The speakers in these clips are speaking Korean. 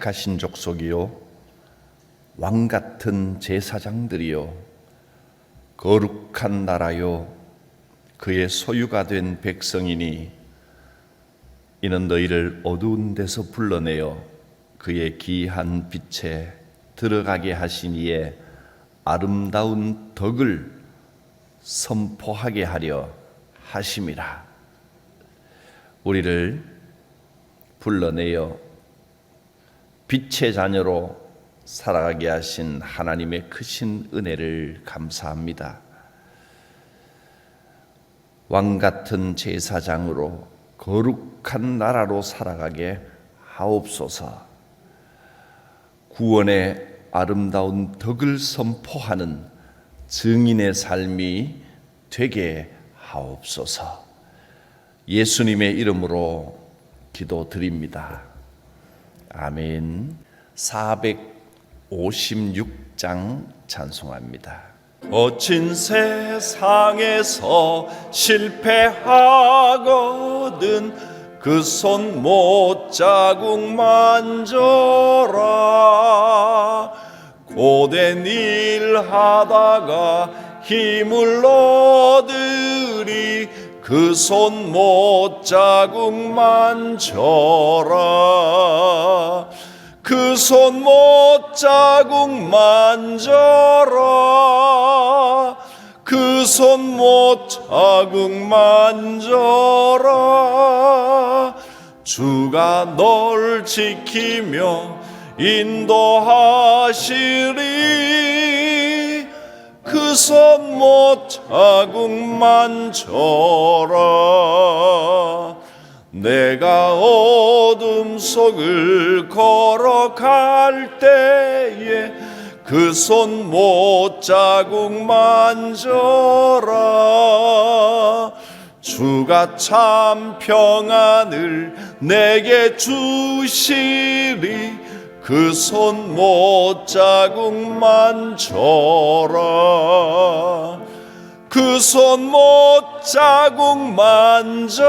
택하신 족속이요 왕같은 제사장들이요 거룩한 나라요 그의 소유가 된 백성이니 이는 너희를 어두운 데서 불러내어 그의 기이한 빛에 들어가게 하신 이의 아름다운 덕을 선포하게 하려 하심이라. 우리를 불러내어 빛의 자녀로 살아가게 하신 하나님의 크신 은혜를 감사합니다. 왕같은 제사장으로 거룩한 나라로 살아가게 하옵소서. 구원의 아름다운 덕을 선포하는 증인의 삶이 되게 하옵소서. 예수님의 이름으로 기도드립니다. 아멘. 456장 찬송합니다. 거친 세상에서 실패하거든 그 손 못자국 만져라. 고된 일 하다가 힘을 얻으리 그 손 못자국 만져라. 그 손 못자국 만져라. 그 손 못자국 만져라. 주가 널 지키며 인도하시리. 그 손 못자국 만져라. 내가 어둠 속을 걸어갈 때에 그 손 못자국 만져라. 주가 참 평안을 내게 주시리. 그 손 못자국 만져라. 그 손 못자국 만져라.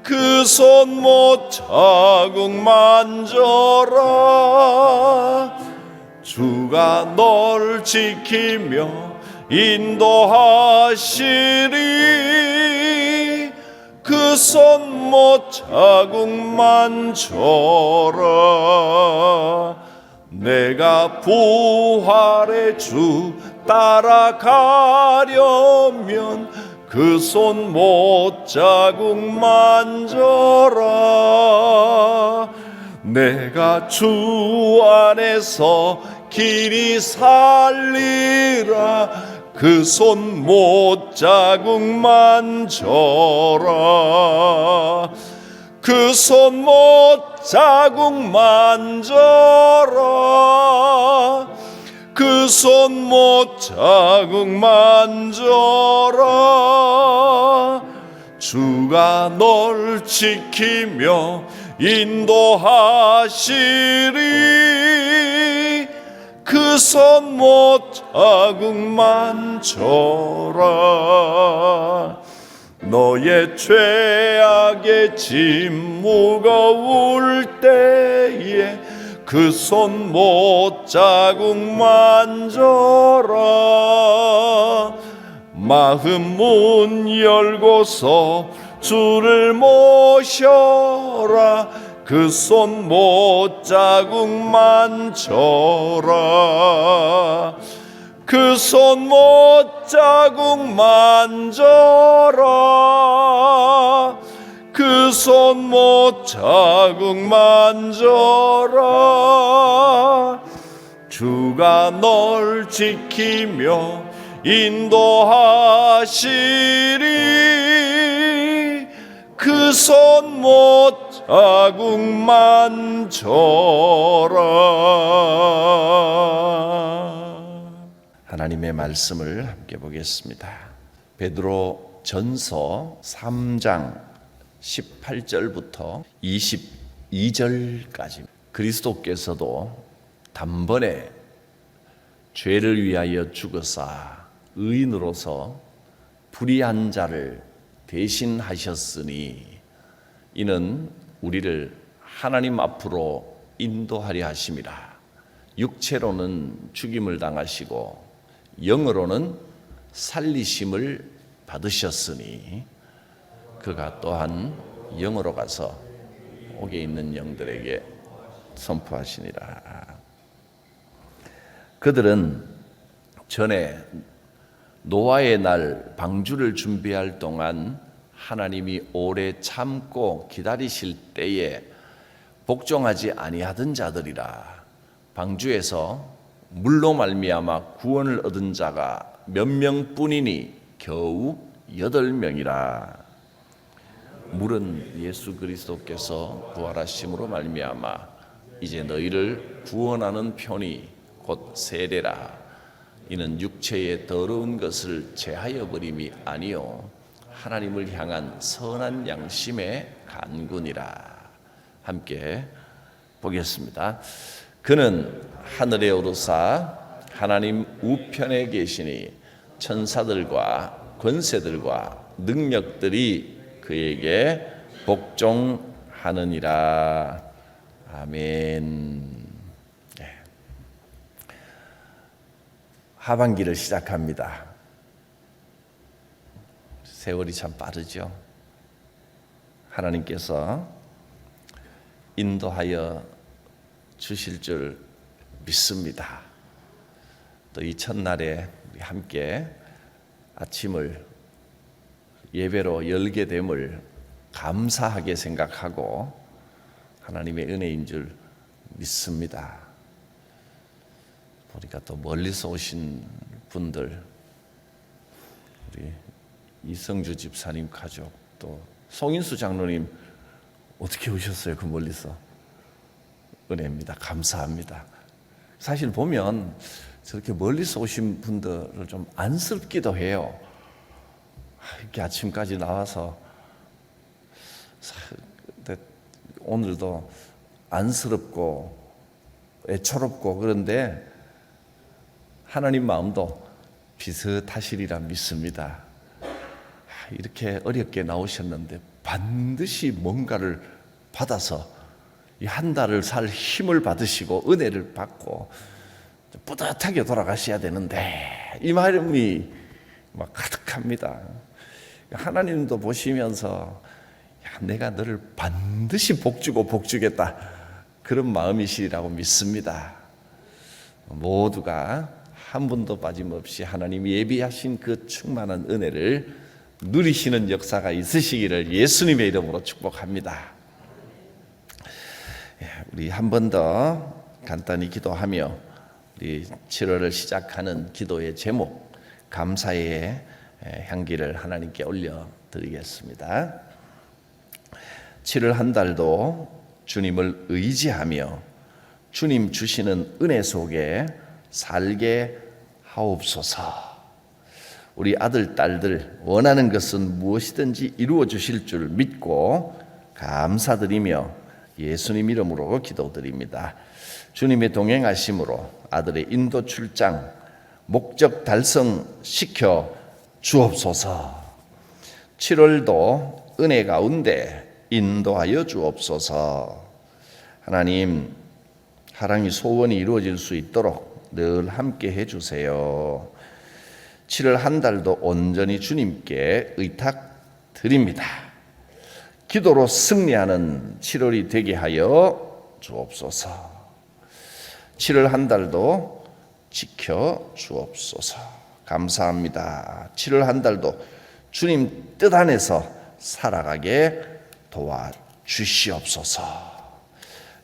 그 손 못자국 만져라. 주가 널 지키며 인도하시리. 그 손 못자국 만져라. 내가 부활의 주 따라가려면 그 손 못자국 만져라. 내가 주 안에서 길이 살리라. 그 손 못자국 만져라. 그 손 못자국 만져라. 그 손 못자국 만져라. 주가 널 지키며 인도하시리. 그 손 못자국 만져라. 너의 죄악의 짐 무거울 때에 그 손 못자국 만져라. 마음 문 열고서 주를 모셔라. 그 손 못자국 만져라. 그 손 못자국 만져라. 그 손 못자국 만져라. 주가 널 지키며 인도하시리. 그 손 못자국 만져라. 하나님의 말씀을 함께 보겠습니다. 베드로 전서 3장 18절부터 22절까지 그리스도께서도 단번에 죄를 위하여 죽으사 의인으로서 불의한 자를 대신하셨으니 이는 우리를 하나님 앞으로 인도하려 하심이라. 육체로는 죽임을 당하시고 영으로는 살리심을 받으셨으니 그가 또한 영으로 가서 옥에 있는 영들에게 선포하시니라. 그들은 전에 노아의 날 방주를 준비할 동안 하나님이 오래 참고 기다리실 때에 복종하지 아니하던 자들이라. 방주에서 물로 말미암아 구원을 얻은 자가 몇 명뿐이니 겨우 8명이라. 물은 예수 그리스도께서 부활하심으로 말미암아 이제 너희를 구원하는 편이 곧 세례라. 이는 육체의 더러운 것을 제하여 버림이 아니요 하나님을 향한 선한 양심의 간구니라. 함께 보겠습니다. 그는 하늘에 오르사 하나님 우편에 계시니 천사들과 권세들과 능력들이 그에게 복종하느니라. 아멘. 하반기를 시작합니다. 세월이 참 빠르죠. 하나님께서 인도하여 주실 줄 믿습니다. 또 이 첫날에 우리 함께 아침을 예배로 열게 됨을 감사하게 생각하고 하나님의 은혜인 줄 믿습니다. 우리가 또 멀리서 오신 분들, 우리 이성주 집사님 가족, 또 송인수 장로님 어떻게 오셨어요? 그 멀리서. 은혜입니다. 감사합니다. 사실 보면 저렇게 멀리서 오신 분들을 좀 안쓰럽기도 해요. 이렇게 아침까지 나와서 오늘도 안쓰럽고 애처롭고 그런데 하나님 마음도 비슷하시리라 믿습니다. 이렇게 어렵게 나오셨는데 반드시 뭔가를 받아서 이 한 달을 살 힘을 받으시고 은혜를 받고 뿌듯하게 돌아가셔야 되는데 이 마음이 막 가득합니다. 하나님도 보시면서 내가 너를 반드시 복주고 복주겠다 그런 마음이시라고 믿습니다. 모두가 한 분도 빠짐없이 하나님이 예비하신 그 충만한 은혜를 누리시는 역사가 있으시기를 예수님의 이름으로 축복합니다. 우리 한 번 더 간단히 기도하며 우리 7월을 시작하는 기도의 제목 감사의 향기를 하나님께 올려드리겠습니다. 7월 한 달도 주님을 의지하며 주님 주시는 은혜 속에 살게 하옵소서. 우리 아들, 딸들 원하는 것은 무엇이든지 이루어 주실 줄 믿고 감사드리며 예수님 이름으로 기도드립니다. 주님의 동행하심으로 아들의 인도 출장 목적 달성시켜 주옵소서. 7월도 은혜 가운데 인도하여 주옵소서. 하나님, 하랑이 소원이 이루어질 수 있도록 늘 함께 해주세요. 7월 한 달도 온전히 주님께 의탁드립니다. 기도로 승리하는 7월이 되게 하여 주옵소서. 7월 한 달도 지켜 주옵소서. 감사합니다. 7월 한 달도 주님 뜻 안에서 살아가게 도와주시옵소서.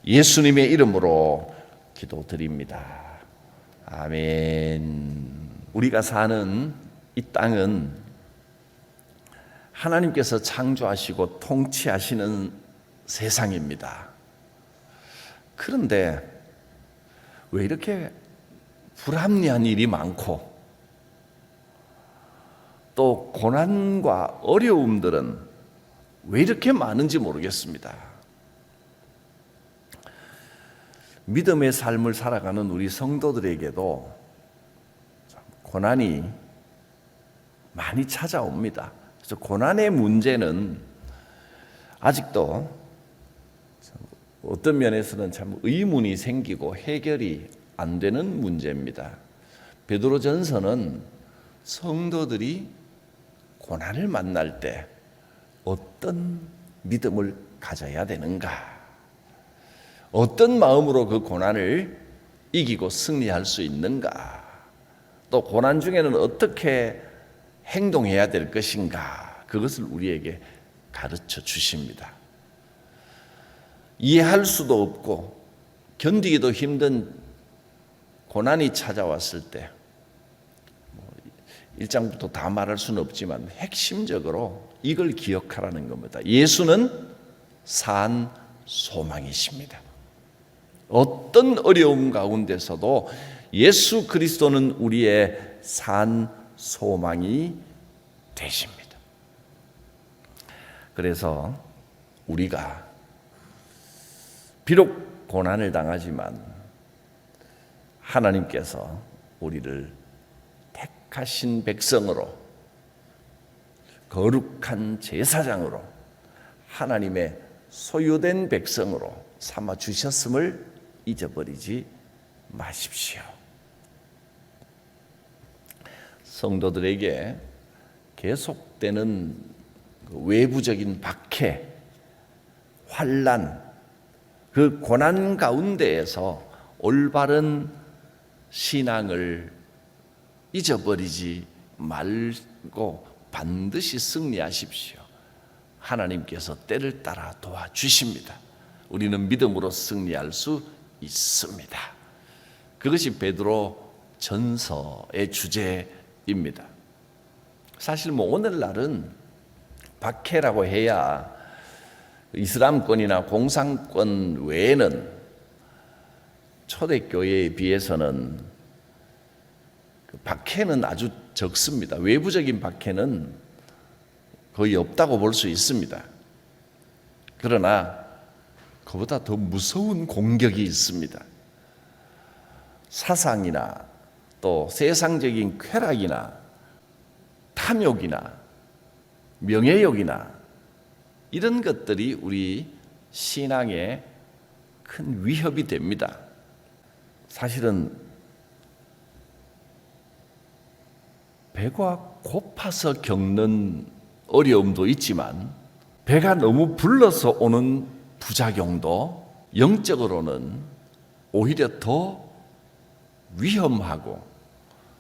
예수님의 이름으로 기도드립니다. 아멘. 우리가 사는 이 땅은 하나님께서 창조하시고 통치하시는 세상입니다. 그런데 왜 이렇게 불합리한 일이 많고 또 고난과 어려움들은 왜 이렇게 많은지 모르겠습니다. 믿음의 삶을 살아가는 우리 성도들에게도 고난이 많이 찾아옵니다. 그래서 고난의 문제는 아직도 어떤 면에서는 참 의문이 생기고 해결이 안 되는 문제입니다. 베드로전서는 성도들이 고난을 만날 때 어떤 믿음을 가져야 되는가, 어떤 마음으로 그 고난을 이기고 승리할 수 있는가, 또 고난 중에는 어떻게 행동해야 될 것인가, 그것을 우리에게 가르쳐 주십니다. 이해할 수도 없고 견디기도 힘든 고난이 찾아왔을 때 1장부터 다 말할 수는 없지만 핵심적으로 이걸 기억하라는 겁니다. 예수는 산 소망이십니다. 어떤 어려움 가운데서도 예수 그리스도는 우리의 산 소망이 되십니다. 그래서 우리가 비록 고난을 당하지만 하나님께서 우리를 택하신 백성으로, 거룩한 제사장으로, 하나님의 소유된 백성으로 삼아 주셨음을 잊어버리지 마십시오. 성도들에게 계속되는 외부적인 박해, 환난, 그 고난 가운데에서 올바른 신앙을 잊어버리지 말고 반드시 승리하십시오. 하나님께서 때를 따라 도와주십니다. 우리는 믿음으로 승리할 수 있습니다. 그것이 베드로 전서의 주제입니다. 사실 오늘날은 박해라고 해야 이슬람권이나 공산권 외에는 초대교회에 비해서는 박해는 아주 적습니다. 외부적인 박해는 거의 없다고 볼 수 있습니다. 그러나 그보다 더 무서운 공격이 있습니다. 사상이나 또 세상적인 쾌락이나 탐욕이나 명예욕이나 이런 것들이 우리 신앙에 큰 위협이 됩니다. 사실은 배가 고파서 겪는 어려움도 있지만 배가 너무 불러서 오는 부작용도 영적으로는 오히려 더 위험하고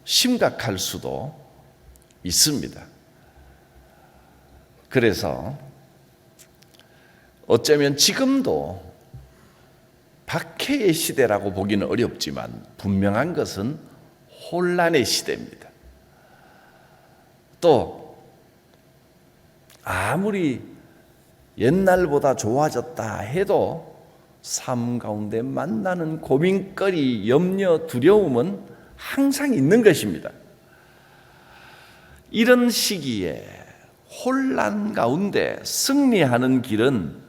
심각할 수도 있습니다. 그래서 어쩌면 지금도 박해의 시대라고 보기는 어렵지만 분명한 것은 혼란의 시대입니다. 또 아무리 옛날보다 좋아졌다 해도 삶 가운데 만나는 고민거리, 염려, 두려움은 항상 있는 것입니다. 이런 시기에 혼란 가운데 승리하는 길은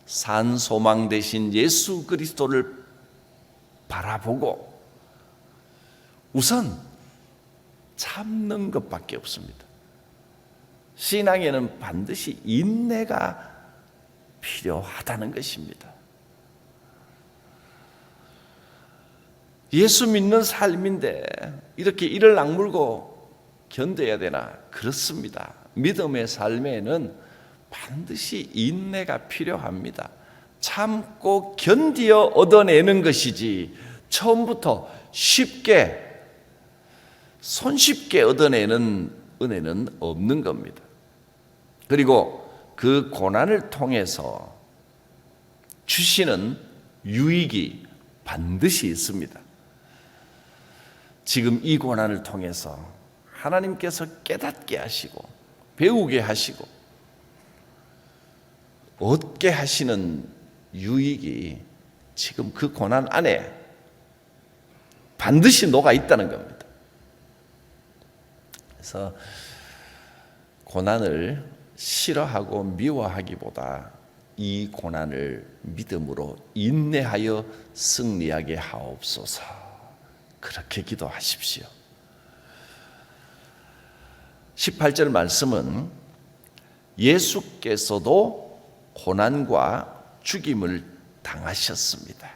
산 소망 되신 예수 그리스도를 바라보고 우선 참는 것밖에 없습니다. 신앙에는 반드시 인내가 필요하다는 것입니다. 예수 믿는 삶인데 이렇게 이를 악물고 견뎌야 되나? 그렇습니다. 믿음의 삶에는 반드시 인내가 필요합니다. 참고 견디어 얻어내는 것이지 처음부터 쉽게 손쉽게 얻어내는 은혜는 없는 겁니다. 그리고 그 고난을 통해서 주시는 유익이 반드시 있습니다. 지금 이 고난을 통해서 하나님께서 깨닫게 하시고 배우게 하시고 얻게 하시는 유익이 지금 그 고난 안에 반드시 녹아 있다는 겁니다. 그래서 고난을 싫어하고 미워하기보다 이 고난을 믿음으로 인내하여 승리하게 하옵소서. 그렇게 기도하십시오. 18절 말씀은 예수께서도 고난과 죽임을 당하셨습니다.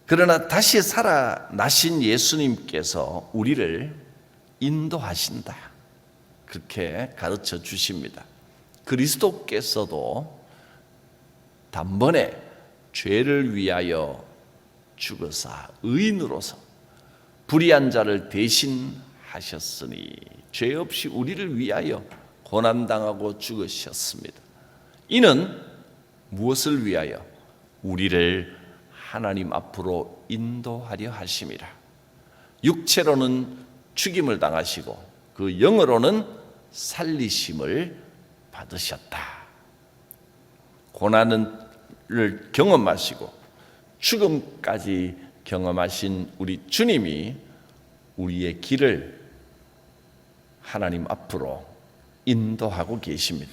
그러나 다시 살아나신 예수님께서 우리를 인도하신다. 그렇게 가르쳐 주십니다. 그리스도께서도 단번에 죄를 위하여 죽으사 의인으로서 불의한 자를 대신하셨으니 죄 없이 우리를 위하여 고난당하고 죽으셨습니다. 이는 무엇을 위하여? 우리를 하나님 앞으로 인도하려 하심이라. 육체로는 죽임을 당하시고 그 영으로는 살리심을 받으셨다. 고난을 경험하시고 죽음까지 경험하신 우리 주님이 우리의 길을 하나님 앞으로 인도하고 계십니다.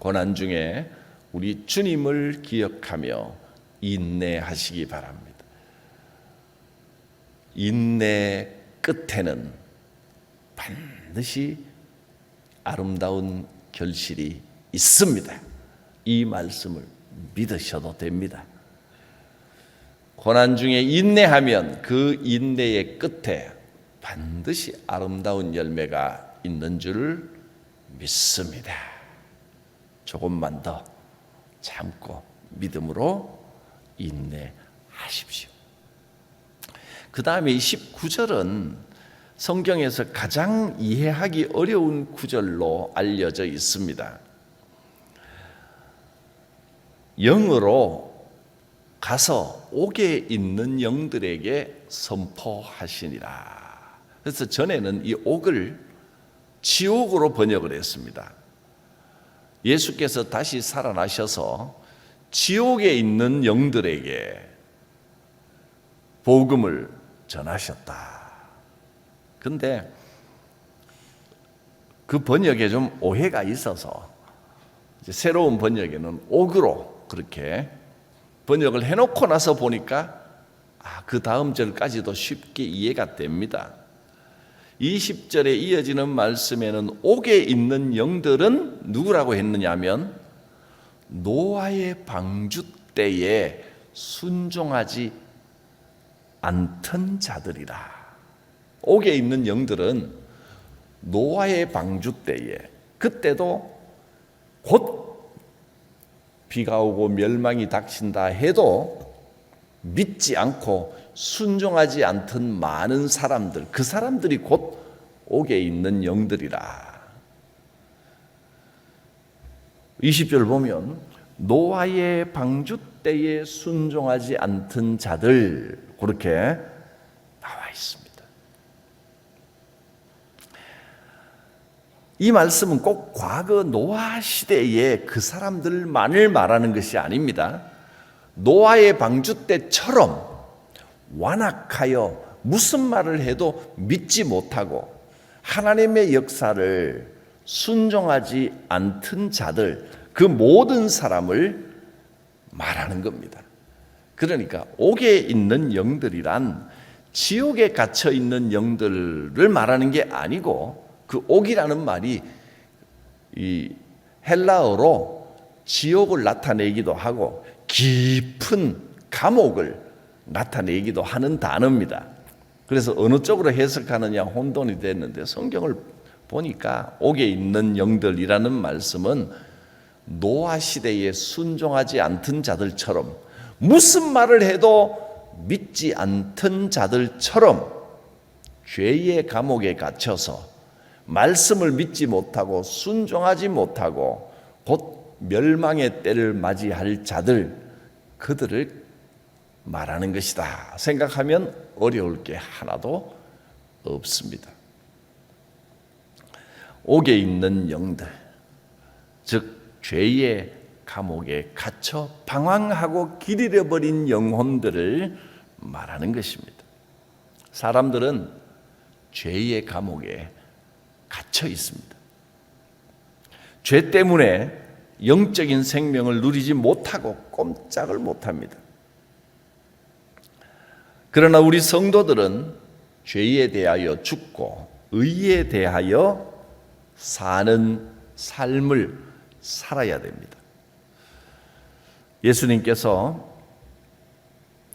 고난 중에 우리 주님을 기억하며 인내하시기 바랍니다. 인내 끝에는 반드시 아름다운 결실이 있습니다. 이 말씀을 믿으셔도 됩니다. 고난 중에 인내하면 그 인내의 끝에 반드시 아름다운 열매가 있는 줄 믿습니다. 조금만 더 참고 믿음으로 인내하십시오. 그 다음에 19절은 성경에서 가장 이해하기 어려운 구절로 알려져 있습니다. 영으로 가서 옥에 있는 영들에게 선포하시니라. 그래서 전에는 이 옥을 지옥으로 번역을 했습니다. 예수께서 다시 살아나셔서 지옥에 있는 영들에게 복음을 전하셨다. 그런데 그 번역에 좀 오해가 있어서 이제 새로운 번역에는 옥으로 그렇게 번역을 해놓고 나서 보니까 그 다음 절까지도 쉽게 이해가 됩니다. 20절에 이어지는 말씀에는 옥에 있는 영들은 누구라고 했느냐면 노아의 방주 때에 순종하지 않던 자들이라. 옥에 있는 영들은 노아의 방주 때에, 그때도 곧 비가 오고 멸망이 닥친다 해도 믿지 않고 순종하지 않던 많은 사람들, 그 사람들이 곧 옥에 있는 영들이라. 20절 보면 노아의 방주 때에 순종하지 않던 자들, 그렇게 나와 있습니다. 이 말씀은 꼭 과거 노아 시대의 그 사람들만을 말하는 것이 아닙니다. 노아의 방주 때처럼 완악하여 무슨 말을 해도 믿지 못하고 하나님의 역사를 순종하지 않던 자들, 그 모든 사람을 말하는 겁니다. 그러니까 옥에 있는 영들이란 지옥에 갇혀 있는 영들을 말하는 게 아니고, 그 옥이라는 말이 이 헬라어로 지옥을 나타내기도 하고 깊은 감옥을 나타내기도 하는 단어입니다. 그래서 어느 쪽으로 해석하느냐 혼돈이 됐는데, 성경을 보니까 옥에 있는 영들이라는 말씀은 노아 시대에 순종하지 않던 자들처럼, 무슨 말을 해도 믿지 않던 자들처럼 죄의 감옥에 갇혀서 말씀을 믿지 못하고 순종하지 못하고 곧 멸망의 때를 맞이할 자들, 그들을 말하는 것이다 생각하면 어려울 게 하나도 없습니다. 옥에 있는 영들, 즉 죄의 감옥에 갇혀 방황하고 길 잃어버린 영혼들을 말하는 것입니다. 사람들은 죄의 감옥에 갇혀 있습니다. 죄 때문에 영적인 생명을 누리지 못하고 꼼짝을 못합니다. 그러나 우리 성도들은 죄에 대하여 죽고 의에 대하여 사는 삶을 살아야 됩니다. 예수님께서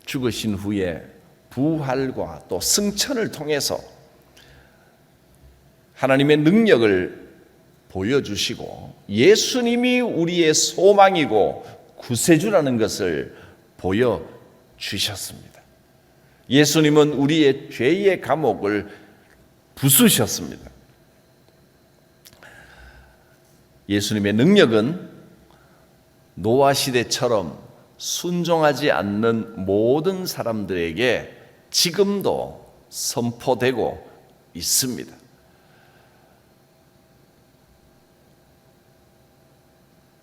죽으신 후에 부활과 또 승천을 통해서 하나님의 능력을 보여주시고 예수님이 우리의 소망이고 구세주라는 것을 보여주셨습니다. 예수님은 우리의 죄의 감옥을 부수셨습니다. 예수님의 능력은 노아 시대처럼 순종하지 않는 모든 사람들에게 지금도 선포되고 있습니다.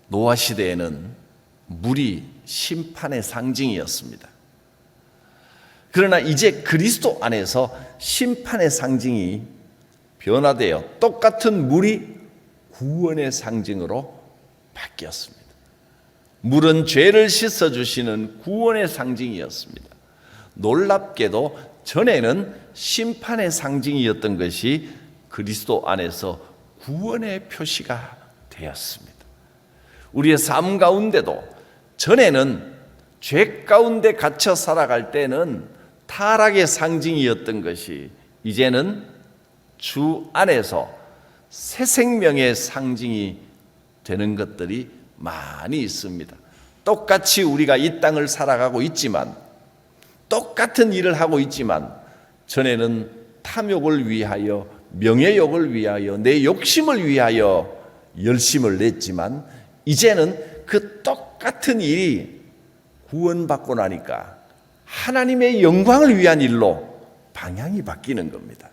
노아 시대에는 물이 심판의 상징이었습니다. 그러나 이제 그리스도 안에서 심판의 상징이 변화되어 똑같은 물이 구원의 상징으로 바뀌었습니다. 물은 죄를 씻어주시는 구원의 상징이었습니다. 놀랍게도 전에는 심판의 상징이었던 것이 그리스도 안에서 구원의 표시가 되었습니다. 우리의 삶 가운데도 전에는 죄 가운데 갇혀 살아갈 때는 타락의 상징이었던 것이 이제는 주 안에서 새 생명의 상징이 되는 것들이 많이 있습니다. 똑같이 우리가 이 땅을 살아가고 있지만, 똑같은 일을 하고 있지만, 전에는 탐욕을 위하여, 명예욕을 위하여, 내 욕심을 위하여 열심을 냈지만, 이제는 그 똑같은 일이 구원받고 나니까 하나님의 영광을 위한 일로 방향이 바뀌는 겁니다.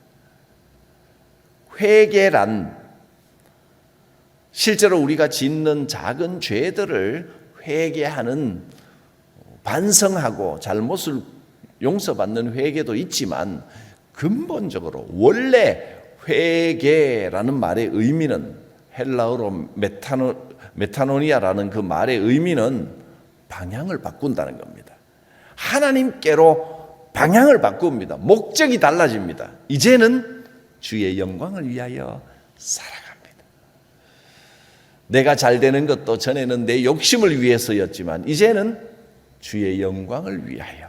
회개란 실제로 우리가 짓는 작은 죄들을 회개하는, 반성하고 잘못을 용서받는 회개도 있지만, 근본적으로 원래 회개라는 말의 의미는 헬라어로 메타노니아라는 그 말의 의미는 방향을 바꾼다는 겁니다. 하나님께로 방향을 바꿉니다. 목적이 달라집니다. 이제는 주의 영광을 위하여 살아갑니다. 내가 잘 되는 것도 전에는 내 욕심을 위해서였지만 이제는 주의 영광을 위하여.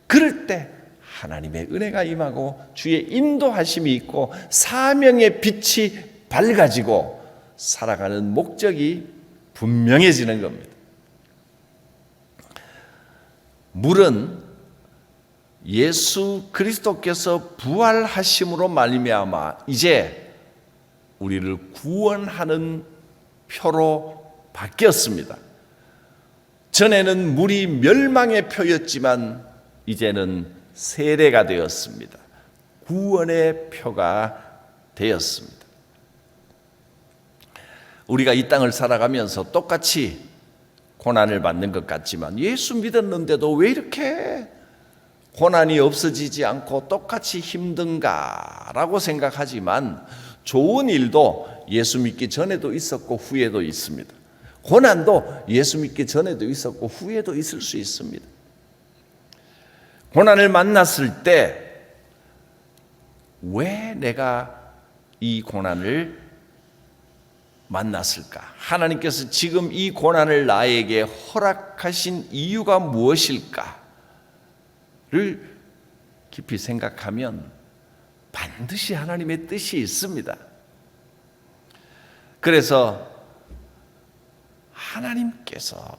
그럴 때 하나님의 은혜가 임하고 주의 인도하심이 있고 사명의 빛이 밝아지고 살아가는 목적이 분명해지는 겁니다. 물은 예수 그리스도께서 부활하심으로 말미암아 이제 우리를 구원하는 표로 바뀌었습니다. 전에는 물이 멸망의 표였지만 이제는 세례가 되었습니다. 구원의 표가 되었습니다. 우리가 이 땅을 살아가면서 똑같이 고난을 받는 것 같지만 예수 믿었는데도 왜 이렇게 고난이 없어지지 않고 똑같이 힘든가라고 생각하지만 좋은 일도 예수 믿기 전에도 있었고 후에도 있습니다. 고난도 예수 믿기 전에도 있었고 후에도 있을 수 있습니다. 고난을 만났을 때 왜 내가 이 고난을 만났을까? 하나님께서 지금 이 고난을 나에게 허락하신 이유가 무엇일까를 깊이 생각하면 반드시 하나님의 뜻이 있습니다. 그래서 하나님께서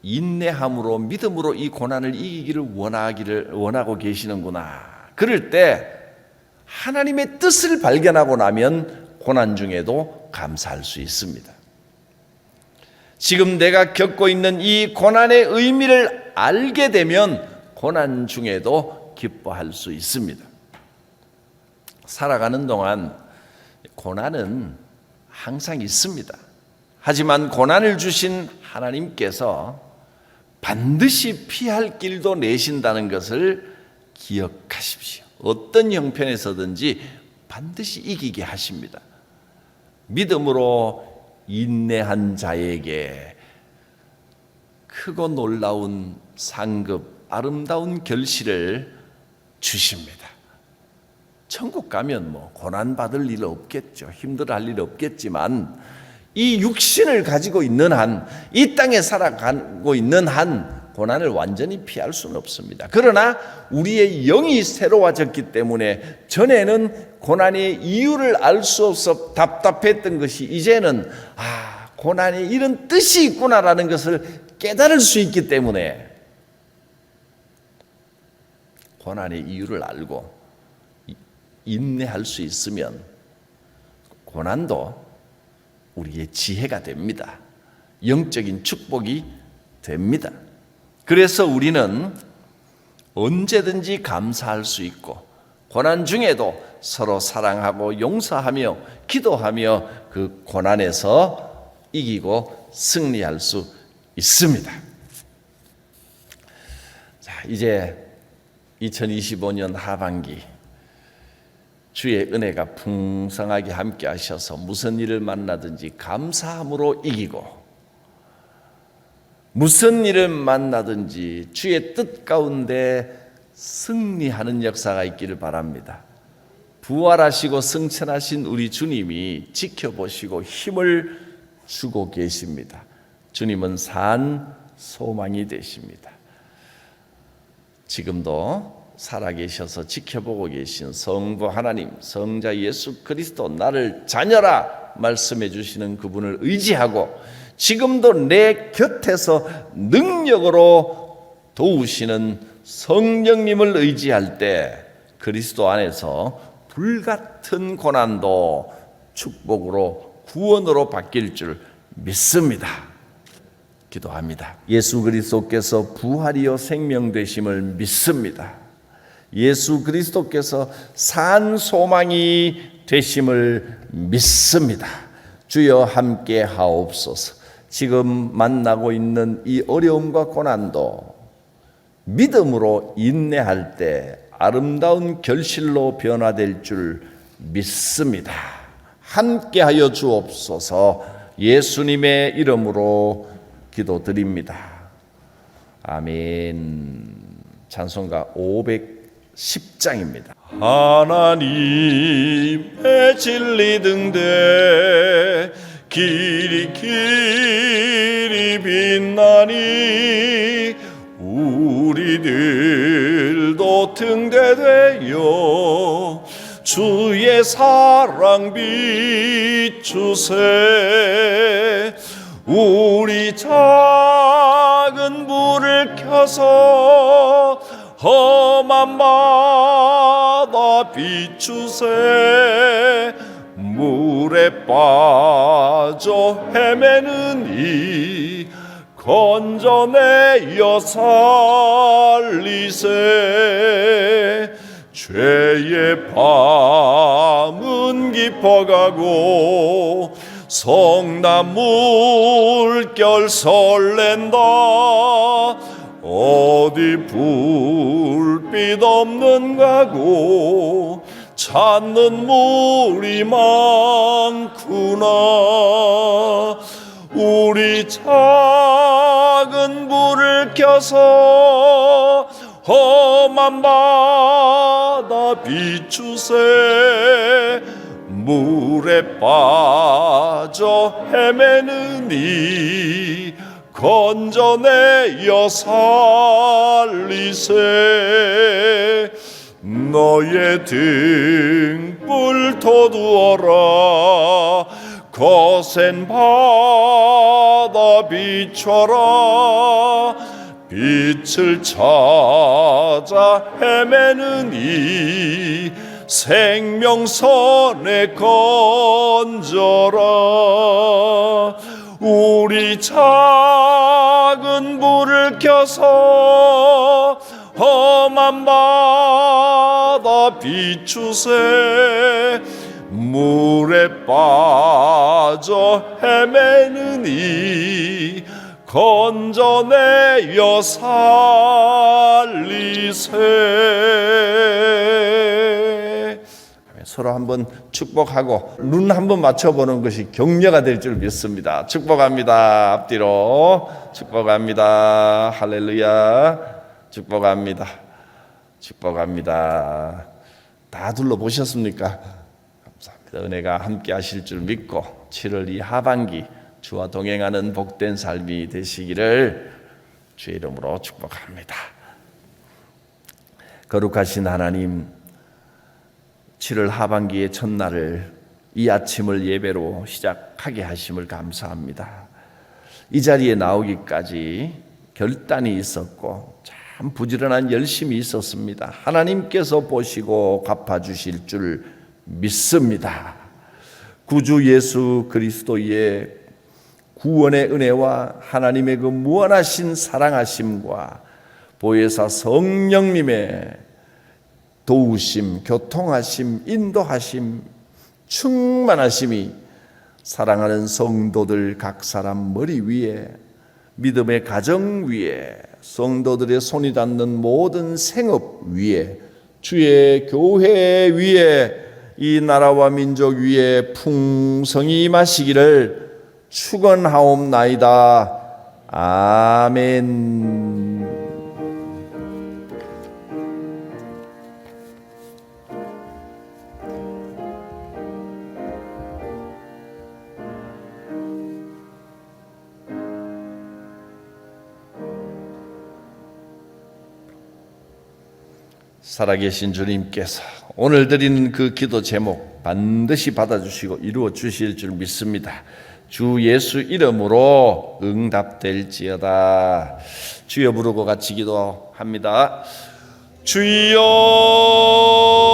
인내함으로 믿음으로 이 고난을 이기기를 원하고 계시는구나. 그럴 때 하나님의 뜻을 발견하고 나면 고난 중에도 감사할 수 있습니다. 지금 내가 겪고 있는 이 고난의 의미를 알게 되면 고난 중에도 기뻐할 수 있습니다. 살아가는 동안 고난은 항상 있습니다. 하지만 고난을 주신 하나님께서 반드시 피할 길도 내신다는 것을 기억하십시오. 어떤 형편에서든지 반드시 이기게 하십니다. 믿음으로 인내한 자에게 크고 놀라운 상급, 아름다운 결실을 주십니다. 천국 가면 고난 받을 일 없겠죠. 힘들어할 일 없겠지만 이 육신을 가지고 있는 한, 이 땅에 살아가고 있는 한 고난을 완전히 피할 수는 없습니다. 그러나 우리의 영이 새로워졌기 때문에 전에는 고난의 이유를 알 수 없어 답답했던 것이 이제는 고난에 이런 뜻이 있구나라는 것을 깨달을 수 있기 때문에 고난의 이유를 알고 인내할 수 있으면 고난도 우리의 지혜가 됩니다. 영적인 축복이 됩니다. 그래서 우리는 언제든지 감사할 수 있고 고난 중에도 서로 사랑하고 용서하며 기도하며 그 고난에서 이기고 승리할 수 있습니다. 자, 이제 2025년 하반기 주의 은혜가 풍성하게 함께 하셔서 무슨 일을 만나든지 감사함으로 이기고 무슨 일을 만나든지 주의 뜻 가운데 승리하는 역사가 있기를 바랍니다. 부활하시고 승천하신 우리 주님이 지켜보시고 힘을 주고 계십니다. 주님은 산 소망이 되십니다. 지금도 살아계셔서 지켜보고 계신 성부 하나님, 성자 예수 그리스도, 나를 자녀라 말씀해 주시는 그분을 의지하고 지금도 내 곁에서 능력으로 도우시는 성령님을 의지할 때 그리스도 안에서 불같은 고난도 축복으로 구원으로 바뀔 줄 믿습니다. 기도합니다. 예수 그리스도께서 부활이요 생명 되심을 믿습니다. 예수 그리스도께서 산 소망이 되심을 믿습니다. 주여 함께 하옵소서. 지금 만나고 있는 이 어려움과 고난도 믿음으로 인내할 때 아름다운 결실로 변화될 줄 믿습니다. 함께하여 주옵소서. 예수님의 이름으로 기도드립니다. 아멘. 찬송가 510장입니다. 하나님의 진리 등대 길이 빛나니 우리들도 등대되어 주의 사랑 비추세. 우리 작은 불을 켜서 험한 바다 비추세. 물에 빠져 헤매는 이 건져내어 살리세. 죄의 밤은 깊어가고 성남 물결 설렌다. 어디 불빛 없는 가고 찾는 물이 많구나. 우리 작은 불을 켜서 험한 바다 비추세. 물에 빠져 헤매는 이 건져내어 살리세. 너의 등불 돋우어라. 거센 바다 비춰라. 빛을 찾아 헤매는 이 생명선에 건져라. 우리 작은 불을 켜서 험한 바다 비추세. 물에 빠져 헤매는 이 건져내어 살리세. 서로 한번 축복하고 눈 한번 맞춰보는 것이 격려가 될 줄 믿습니다. 축복합니다. 앞뒤로 축복합니다. 할렐루야. 축복합니다. 축복합니다. 다 둘러보셨습니까? 감사합니다. 은혜가 함께 하실 줄 믿고 7월 이 하반기 주와 동행하는 복된 삶이 되시기를 주의 이름으로 축복합니다. 거룩하신 하나님, 7월 하반기의 첫날을 이 아침을 예배로 시작하게 하심을 감사합니다. 이 자리에 나오기까지 결단이 있었고 참 부지런한 열심이 있었습니다. 하나님께서 보시고 갚아주실 줄 믿습니다. 구주 예수 그리스도의 구원의 은혜와 하나님의 그 무한하신 사랑하심과 보혜사 성령님의 도우심, 교통하심, 인도하심, 충만하심이 사랑하는 성도들 각 사람 머리 위에, 믿음의 가정 위에, 성도들의 손이 닿는 모든 생업 위에, 주의 교회 위에, 이 나라와 민족 위에 풍성히 임하시기를 축원하옵나이다. 아멘. 살아계신 주님께서 오늘 드린 그 기도 제목 반드시 받아주시고 이루어 주실 줄 믿습니다. 주 예수 이름으로 응답될지어다. 주여 부르고 같이 기도합니다. 주여